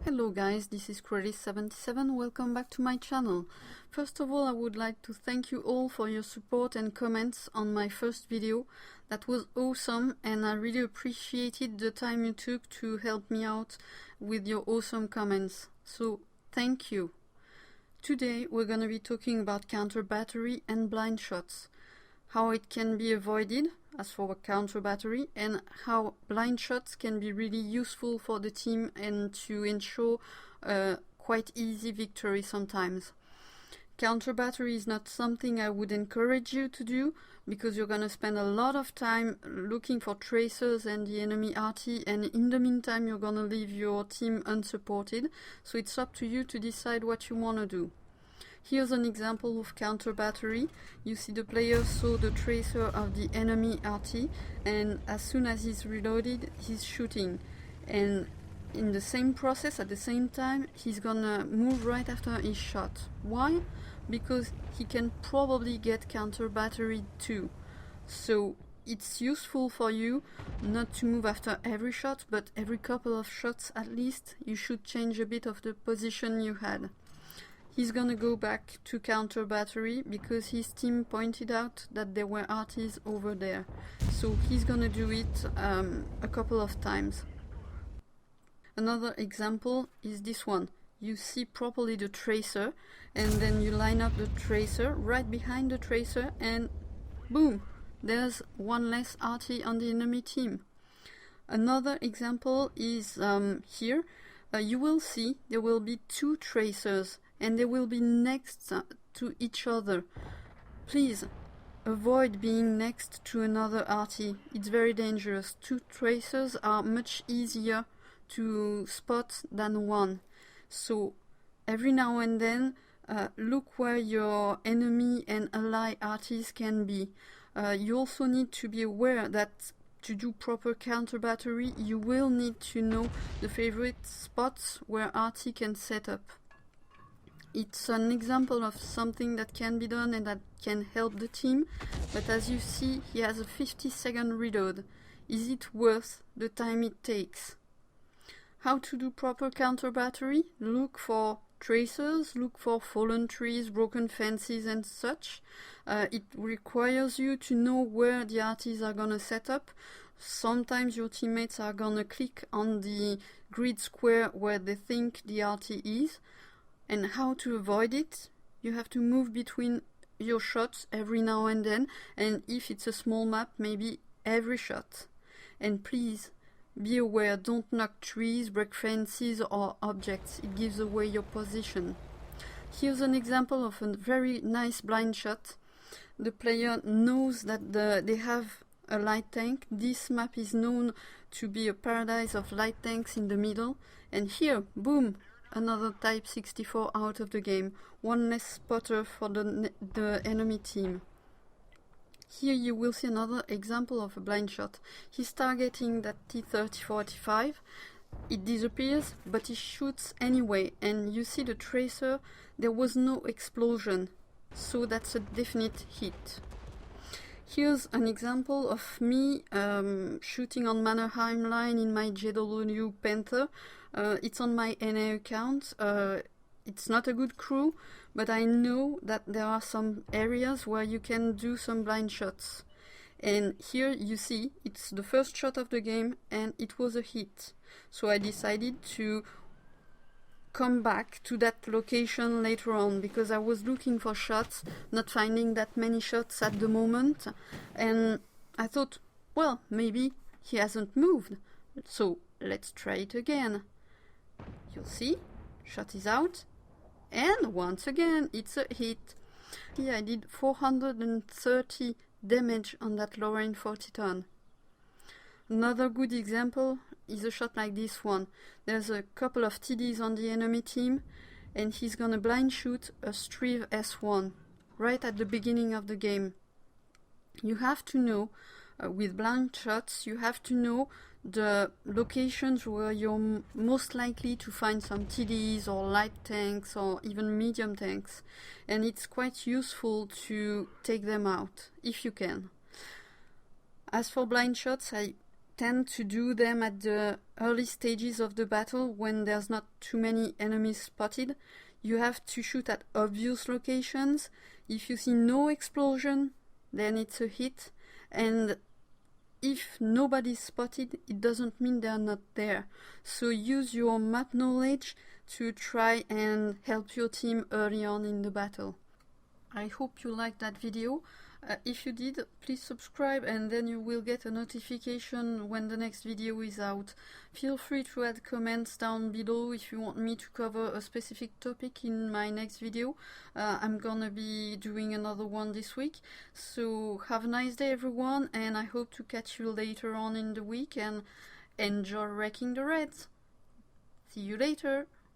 Hello guys, this is Credit77. Welcome back to my channel. First of all, I would like to thank you all for your support and comments on my first video. That was awesome and I really appreciated the time you took to help me out with your awesome comments. So thank you. Today we're going to be talking about counter battery and blind shots, how it can be avoided as for counter battery, and how blind shots can be really useful for the team and to ensure a quite easy victory sometimes. Counter battery is not something I would encourage you to do because you're going to spend a lot of time looking for tracers and the enemy RT, and in the meantime you're going to leave your team unsupported, so it's up to you to decide what you want to do. Here's an example of counter battery. You see the player saw the tracer of the enemy RT, and as soon as he's reloaded, he's shooting. And in the same process, at the same time, he's gonna move right after his shot. Why? Because he can probably get counter battery too. So it's useful for you not to move after every shot, but every couple of shots at least, you should change a bit of the position you had. He's gonna go back to counter battery because his team pointed out that there were RTs over there. So he's gonna do it a couple of times. Another example is this one. You see properly the tracer and then you line up the tracer right behind the tracer and boom, there's one less RT on the enemy team. Another example is here. You will see there will be two tracers and they will be next to each other. Please avoid being next to another RT. It's very dangerous. Two tracers are much easier to spot than one. So every now and then look where your enemy and ally RTs can be. You also need to be aware that to do proper counter battery you will need to know the favorite spots where RT can set up. It's an example of something that can be done and that can help the team, but as you see, he has a 50-second reload. Is it worth the time it takes? How to do proper counter battery? Look for tracers, look for fallen trees, broken fences and such. It requires you to know where the RTs are gonna set up. Sometimes your teammates are gonna click on the grid square where they think the RT is. And how to avoid it? You have to move between your shots every now and then, and if it's a small map, maybe every shot. And please be aware, don't knock trees, break fences or objects, it gives away your position. Here's an example of a very nice blind shot. The player knows that they have a light tank. This map is known to be a paradise of light tanks in the middle, and here, boom! Another Type 64 out of the game, one less spotter for the enemy team. Here you will see another example of a blind shot. He's targeting that T-30-45, it disappears, but he shoots anyway, and you see the tracer, there was no explosion, so that's a definite hit. Here's an example of me shooting on Mannerheim line in my JW Panther. It's on my NA account. It's not a good crew, but I know that there are some areas where you can do some blind shots. And here you see, it's the first shot of the game and it was a hit. So I decided to come back to that location later on because I was looking for shots, not finding that many shots at the moment, and I thought, well, maybe he hasn't moved, so let's try it again. You'll see, shot is out, and once again it's a hit. Here I did 430 damage on that Lorraine 40 ton. Another good example is a shot like this one. There's a couple of TDs on the enemy team and he's gonna blind shoot a Strive S1 right at the beginning of the game. You have to know, with blind shots, you have to know the locations where you're most likely to find some TDs or light tanks or even medium tanks, and it's quite useful to take them out if you can. As for blind shots, I tend to do them at the early stages of the battle when there's not too many enemies spotted. You have to shoot at obvious locations. If you see no explosion, then it's a hit, and if nobody's spotted, it doesn't mean they're not there. So use your map knowledge to try and help your team early on in the battle. I hope you liked that video. If you did, please subscribe and then you will get a notification when the next video is out. Feel free to add comments down below if you want me to cover a specific topic in my next video. I'm gonna be doing another one this week. So have a nice day everyone, and I hope to catch you later on in the week, and enjoy wrecking the Reds. See you later!